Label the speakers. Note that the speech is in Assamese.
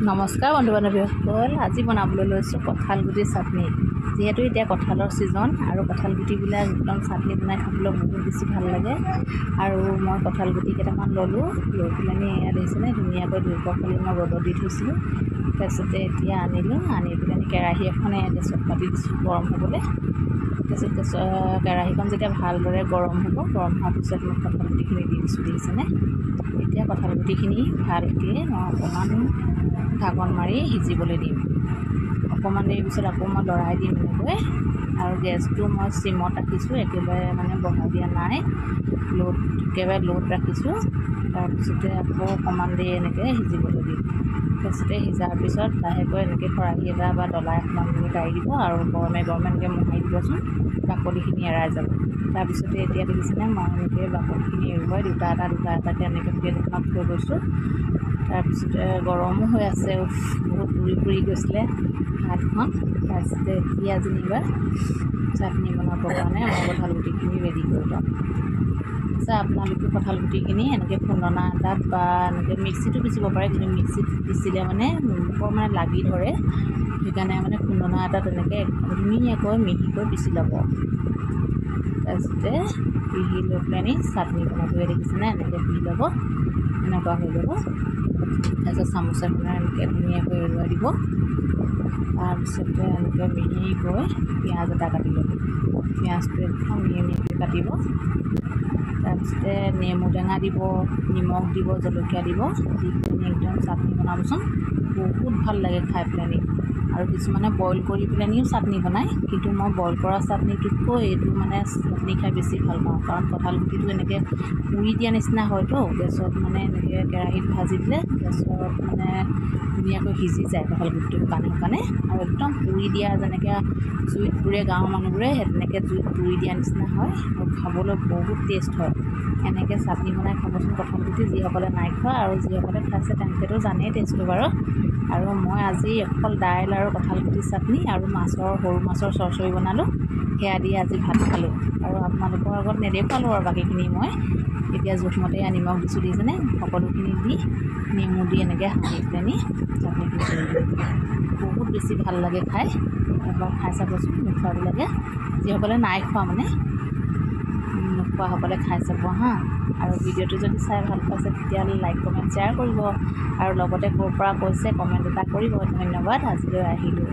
Speaker 1: নমস্কাৰ বন্ধু বান্ধৱীসকল, আজি বনাবলৈ লৈছোঁ কঁঠাল গুটিৰ চাটনি। যিহেতু এতিয়া কঁঠালৰ ছিজন আৰু কঁঠাল গুটিবিলাক একদম চাটনি বনাই খাবলৈ বহুত বেছি ভাল লাগে। আৰু মই কঁঠাল গুটি কেইটামান ল'লোঁ, লৈ পেলাই এয়া দেখিছেনে ধুনীয়াকৈ ধুই পখালি মই ৰ'দত দি থৈছিলোঁ। তাৰপিছতে এতিয়া আনি পেলাই কেৰাহী এখনে গেছত পাতি দিছোঁ গৰম হ'বলৈ। তাৰপিছত কেৰাহীখন যেতিয়া ভালদৰে গৰম হ'ব, গৰম হোৱাৰ পিছত মই কঁঠাল গুটিখিনি দি দিছোঁ দেখিছেনে। এতিয়া কঁঠাল গুটিখিনি ভালকৈ মই অকণমান ঢাকন মাৰি সিজিবলৈ দিম। অকণমান দেৰি পিছত আকৌ মই লৰাই দিম এনেকৈ। আৰু গেছটো মই চিমত ৰাখিছোঁ, একেবাৰে বঢ়াই দিয়া নাই, একেবাৰে ল'ত ৰাখিছোঁ। তাৰপিছতে আকৌ অকণমান দেৰি এনেকৈ সিজিবলৈ দিম। তাৰপিছতে সিজাৰ পিছত লাহেকৈ এনেকৈ খৰাহী এটা বা ডলা এখনত গাড়ি দিব আৰু গৰমে এনেকৈ মোহাৰি দিবচোন, বাকলিখিনি এৰাই যাব। তাৰপিছতে এতিয়া দেখিছেনে মই এনেকৈ বাকলিখিনি এৰুৱাই দুটা এটাকৈ এনেকৈ প্লেট এখনত থৈ গৈছোঁ। তাৰপিছতে গৰমো হৈ আছে, বহুত পুৰি গৈছিলে হাতখন। তাৰপিছতে এতিয়া যেনিবা চাটনি বনাবৰ কাৰণে মই কঁঠাল গুটিখিনি ৰেডি কৰি ল'ম। তাৰপিছত আপোনালোকে কঁঠাল গুটিখিনি এনেকৈ খুন্দনা এটাত বা এনেকৈ মিক্সিটো পিচিব পাৰে, কিন্তু মিক্সিত পিচিলে বৰ লাগি ধৰে। সেইকাৰণে খুন্দনা এটাত এনেকৈ ধুনীয়াকৈ মিহিকৈ পিচি ল'ব। তাৰপিছতে পিহি লৈ পেলাই চাটনি বনাবলৈ দেখিছেনে, এনেকৈ পিহি ল'ব, এনেকুৱা হৈ যাব। তাৰপিছত চামুচ এখনে এনেকৈ ধুনীয়াকৈ এৰুৱাই দিব। তাৰপিছতে এনেকৈ মিহিকৈ পিঁয়াজ এটা কাটি ল'ব। পিঁয়াজটো একদম মিহিকৈ কাটিব। তাৰপিছতে নেমু টেঙা দিব, নিমখ দিব, জলকীয়া দিব, দি পেলাই একদম চাটনি বনাবচোন, বহুত ভাল লাগে খাই পেলাই। আৰু কিছুমানে বইল কৰি পেলাইও চাটনি বনায়, কিন্তু মই বইল কৰা চাটনিটোতকৈ এইটো চাটনি খাই বেছি ভাল পাওঁ। কাৰণ কঁঠাল গুটিটো এনেকৈ পুৰি দিয়া নিচিনা হয়তো, গেছত এনেকৈ কেৰাহীত ভাজি দিলে গেছত ধুনীয়াকৈ সিজি যায় কঁঠাল গুটিটো শুকানে। আৰু একদম পুৰি দিয়া যেনেকৈ জুইত পুৰে গাঁৱৰ মানুহবোৰে, সেই তেনেকৈ জুইত পুৰি দিয়া নিচিনা হয় আৰু খাবলৈ বহুত টেষ্ট হয়। এনেকৈ চাটনি বনাই খাবচোন কঁঠাল গুটি, যিসকলে নাই খোৱা, আৰু যিসকলে খাইছে তেওঁলোকেতো জানেই টেষ্টটো বাৰু। আৰু মই আজি অকল দাইল আৰু কঁঠাল গুটিৰ চাটনি আৰু সৰু মাছৰ চৰচৰি বনালোঁ, সেয়া দি আজি ভাত খালোঁ। আৰু আপোনালোকৰ আগত নেদেখুৱালোঁ আৰু বাকীখিনি মই এতিয়া জোখমতে নিমখ দিছোঁ দেখিছেনে, সকলোখিনি দি নেমু দি এনেকৈ সানি পেলাই চাটনিটো কৰি দিওঁ। বহুত বেছি ভাল লাগে খাই, এবাৰ খাই চাবচোন নোখোৱাবিলাকে, যিসকলে নাই খোৱা নোখোৱাসকলে খাই চাব হা। আৰু ভিডিঅ'টো যদি চাই ভাল পাইছে তেতিয়াহ'লে লাইক কমেণ্ট শ্বেয়াৰ কৰিব, আৰু লগতে ক'ৰ পৰা কৈছে কমেণ্ট এটা কৰিব। ধন্যবাদ, আজিলৈ আহিলোঁ।